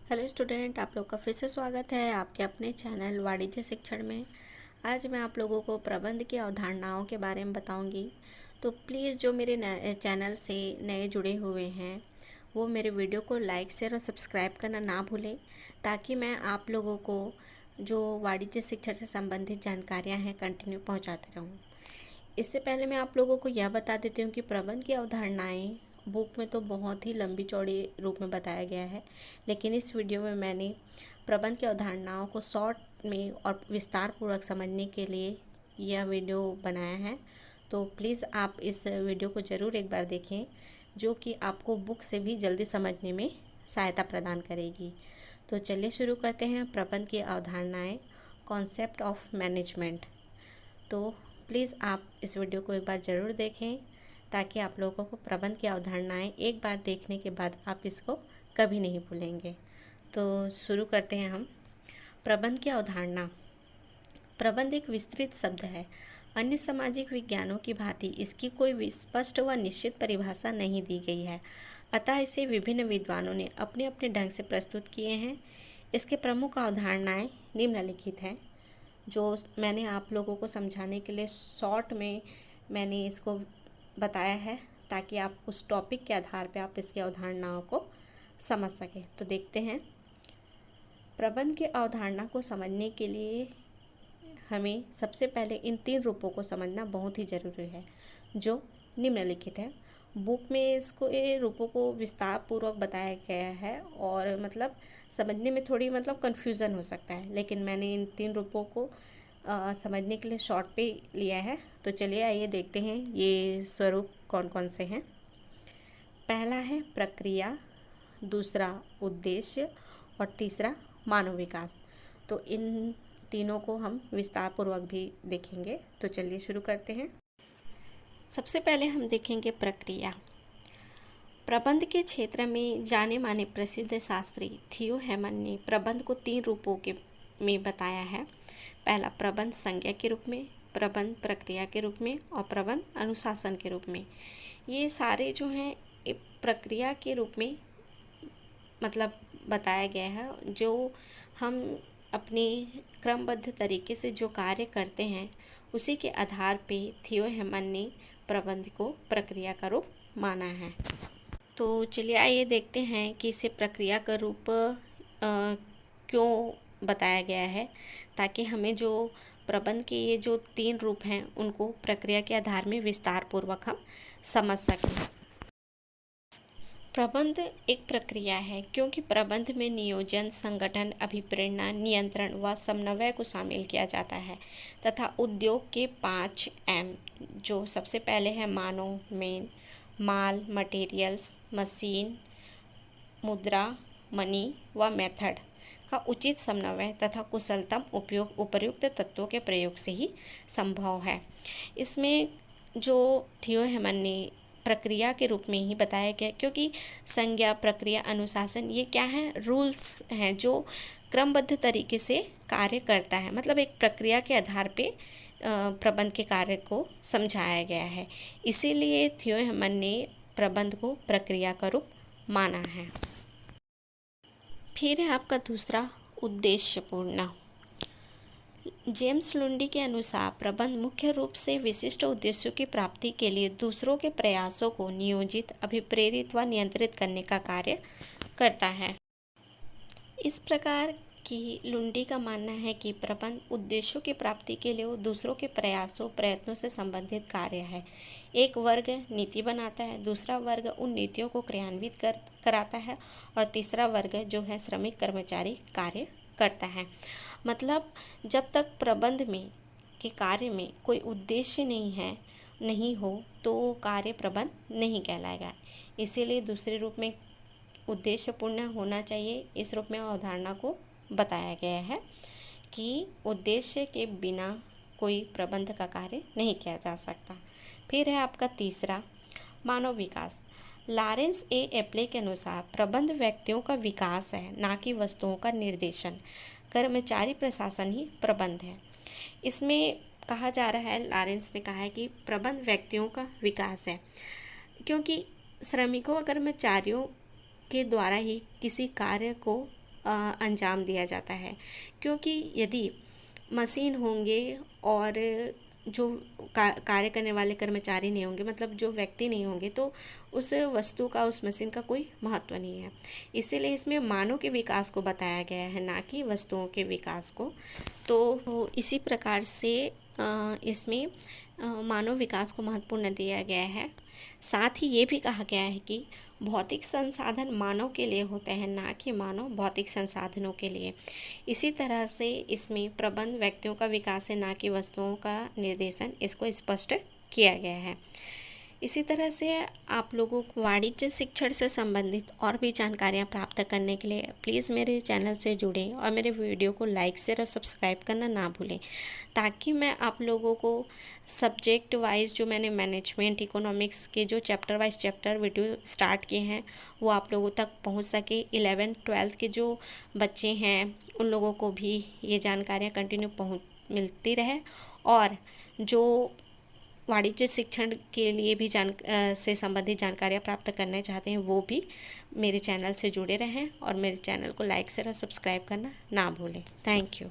Hello student, आप लोग का फिर से स्वागत है आपके अपने चैनल वाणिज्य शिक्षण में। आज मैं आप लोगों को प्रबंध की अवधारणाओं के बारे में बताऊंगी। तो प्लीज़ जो मेरे चैनल से नए जुड़े हुए हैं वो मेरे वीडियो को लाइक शेयर और सब्सक्राइब करना ना भूलें, ताकि मैं आप लोगों को जो वाणिज्य शिक्षण से संबंधित जानकारियाँ हैं कंटिन्यू पहुँचाते रहूँ। इससे पहले मैं आप लोगों को यह बता देती हूँ कि प्रबंध की अवधारणाएं बुक में तो बहुत ही लंबी चौड़ी रूप में बताया गया है, लेकिन इस वीडियो में मैंने प्रबंध की अवधारणाओं को शॉर्ट में और विस्तार पूर्वक समझने के लिए यह वीडियो बनाया है। तो प्लीज़ आप इस वीडियो को ज़रूर एक बार देखें, जो कि आपको बुक से भी जल्दी समझने में सहायता प्रदान करेगी। तो चलिए शुरू करते हैं। प्रबंध की अवधारणाएं, कॉन्सेप्ट ऑफ मैनेजमेंट। तो प्लीज़ आप इस वीडियो को एक बार ज़रूर देखें, ताकि आप लोगों को प्रबंध की अवधारणाएं एक बार देखने के बाद आप इसको कभी नहीं भूलेंगे। तो शुरू करते हैं हम। प्रबंध की अवधारणा। प्रबंध एक विस्तृत शब्द है। अन्य सामाजिक विज्ञानों की भांति इसकी कोई स्पष्ट व निश्चित परिभाषा नहीं दी गई है, अतः इसे विभिन्न विद्वानों ने अपने अपने ढंग से प्रस्तुत किए हैं। इसके प्रमुख अवधारणाएं निम्नलिखित हैं, जो मैंने आप लोगों को समझाने के लिए शॉर्ट में मैंने इसको बताया है, ताकि आप उस टॉपिक के आधार पर आप इसकी अवधारणाओं को समझ सकें। तो देखते हैं। प्रबंध की अवधारणा को समझने के लिए हमें सबसे पहले इन 3 रूपों को समझना बहुत ही ज़रूरी है, जो निम्नलिखित है। बुक में इसको ये रूपों को विस्तार पूर्वक बताया गया है, और समझने में थोड़ी कन्फ्यूज़न हो सकता है, लेकिन मैंने इन 3 रूपों को समझने के लिए शॉर्ट पे लिया है। तो चलिए आइए देखते हैं ये स्वरूप कौन कौन से हैं। पहला है प्रक्रिया, दूसरा उद्देश्य और तीसरा मानव विकास। तो इन तीनों को हम विस्तार पूर्वक भी देखेंगे। तो चलिए शुरू करते हैं। सबसे पहले हम देखेंगे प्रक्रिया। प्रबंध के क्षेत्र में जाने माने प्रसिद्ध शास्त्री थियो हेमन ने प्रबंध को 3 रूपों में बताया है। पहला प्रबंध संज्ञा के रूप में, प्रबंध प्रक्रिया के रूप में और प्रबंध अनुशासन के रूप में। ये सारे जो हैं प्रक्रिया के रूप में बताया गया है। जो हम अपने क्रमबद्ध तरीके से जो कार्य करते हैं, उसी के आधार पे थियो हेमन ने प्रबंध को प्रक्रिया का रूप माना है। तो चलिए आइए देखते हैं कि इसे प्रक्रिया का रूप क्यों बताया गया है, ताकि हमें जो प्रबंध के ये जो 3 रूप हैं उनको प्रक्रिया के आधार में विस्तार पूर्वक हम समझ सकें। प्रबंध एक प्रक्रिया है, क्योंकि प्रबंध में नियोजन, संगठन, अभिप्रेरणा, नियंत्रण व समन्वय को शामिल किया जाता है, तथा उद्योग के 5 एम, जो सबसे पहले है मानव, मेन, माल, मटेरियल्स, मशीन, मुद्रा, मनी व मेथड का उचित समन्वय तथा कुशलतम उपयोग उपर्युक्त तत्वों के प्रयोग से ही संभव है। इसमें जो थियो हेमन ने प्रक्रिया के रूप में ही बताया गया, क्योंकि संज्ञा, प्रक्रिया, अनुशासन ये क्या है, रूल्स हैं जो क्रमबद्ध तरीके से कार्य करता है। एक प्रक्रिया के आधार पे प्रबंध के कार्य को समझाया गया है। इसीलिए थियो हेमन ने प्रबंध को प्रक्रिया का रूप माना है। फिर है आपका दूसरा, उद्देश्यपूर्ण। जेम्स लुंडी के अनुसार प्रबंध मुख्य रूप से विशिष्ट उद्देश्यों की प्राप्ति के लिए दूसरों के प्रयासों को नियोजित, अभिप्रेरित व नियंत्रित करने का कार्य करता है। इस प्रकार की लुंडी का मानना है कि प्रबंध उद्देश्यों की प्राप्ति के लिए दूसरों के प्रयत्नों से संबंधित कार्य है। एक वर्ग नीति बनाता है, दूसरा वर्ग उन नीतियों को क्रियान्वित कराता है, और तीसरा वर्ग जो है श्रमिक कर्मचारी कार्य करता है। जब तक प्रबंध में के कार्य में कोई उद्देश्य नहीं हो तो कार्य प्रबंध नहीं कहलाएगा। इसीलिए दूसरे रूप में उद्देश्यपूर्ण होना चाहिए। इस रूप में अवधारणा को बताया गया है कि उद्देश्य के बिना कोई प्रबंध का कार्य नहीं किया जा सकता। फिर है आपका तीसरा, मानव विकास। लॉरेंस ए एप्ले के अनुसार प्रबंध व्यक्तियों का विकास है, ना कि वस्तुओं का निर्देशन। कर्मचारी प्रशासन ही प्रबंध है। इसमें कहा जा रहा है, लॉरेंस ने कहा है कि प्रबंध व्यक्तियों का विकास है, क्योंकि श्रमिकों व कर्मचारियों के द्वारा ही किसी कार्य को अंजाम दिया जाता है। क्योंकि यदि मशीन होंगे और जो कार्य करने वाले कर्मचारी नहीं होंगे, मतलब जो व्यक्ति नहीं होंगे, तो उस वस्तु का, उस मशीन का कोई महत्व नहीं है। इसीलिए इसमें मानव के विकास को बताया गया है, ना कि वस्तुओं के विकास को। तो इसी प्रकार से इसमें मानव विकास को महत्वपूर्ण दिया गया है। साथ ही ये भी कहा गया है कि भौतिक संसाधन मानव के लिए होते हैं, ना कि मानव भौतिक संसाधनों के लिए। इसी तरह से इसमें प्रबंध व्यक्तियों का विकास है, ना कि वस्तुओं का निर्देशन, इसको स्पष्ट किया गया है। इसी तरह से आप लोगों को वाणिज्य शिक्षण से संबंधित और भी जानकारियाँ प्राप्त करने के लिए प्लीज़ मेरे चैनल से जुड़ें और मेरे वीडियो को लाइक शेयर और सब्सक्राइब करना ना भूलें, ताकि मैं आप लोगों को सब्जेक्ट वाइज जो मैंने मैनेजमेंट इकोनॉमिक्स के जो chapter wise chapter video start किए हैं वो आप लोगों तक पहुंच सके। 11th-12th के जो बच्चे हैं उन लोगों को भी ये जानकारियाँ कंटिन्यू मिलती रहे, और जो वाणिज्य शिक्षण के लिए भी से संबंधित जानकारियाँ प्राप्त करना चाहते हैं वो भी मेरे चैनल से जुड़े रहें और मेरे चैनल को लाइक शेयर और सब्सक्राइब करना ना भूलें। Thank you.